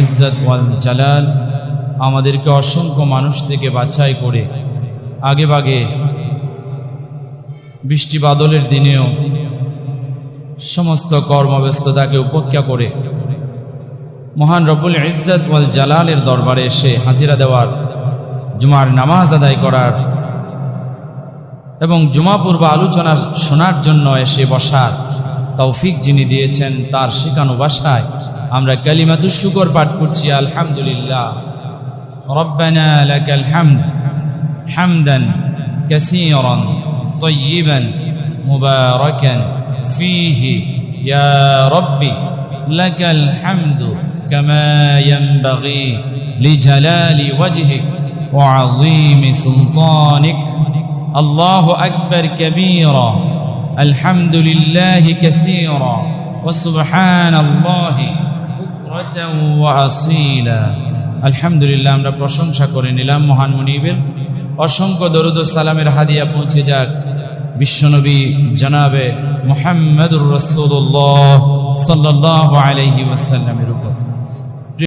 ইজ্জত ওয়াল জালাল আমাদেরকে অসংখ্য মানুষ থেকে বাছাই করে আগে ভাগে বৃষ্টি বাদলের দিনেও সমস্ত কর্মব্যস্ততাকে উপেক্ষা করে মহান রব্বুল ইজ্জত ওয়াল জালালের দরবারে এসে হাজিরা দেওয়ার, জুমার নামাজ আদায় করার এবং জুমা পূর্ব আলোচনা শোনার জন্য এসে বসার তৌফিক যিনি দিয়েছেন, তার শেখানো ভাষায় আমরা কালিমাতুশ শুকর পাঠ করছি। আলহামদুলিল্লাহ রব্বানা লাকাল হামদ হামদান কাসীরান তাইয়িবান মুবারাকান ফীহি ইয়া রাব্বি লাকাল হামদু কামা ইয়ানবাগি লিজালালি ওয়াজহিক ওয়া আযীমি সুলতানিক। আল্লাহু আকবার কাবীরা আলহামদুলিল্লাহি কাসীরা ওয়া সুবহানাল্লাহি বুকরাতান ওয়া আসীলা। আলহামদুলিল্লাহ, আমরা প্রশংসা করে নিলাম মহান মুনিবের। অসংখ্য দরুদ ও সালামের হাদিয়া পৌঁছে যাক বিশ্বনবী জনাবে মুহাম্মদুর রাসূলুল্লাহ সাল্লাল্লাহু আলাইহি ওয়াসাল্লামের উপর।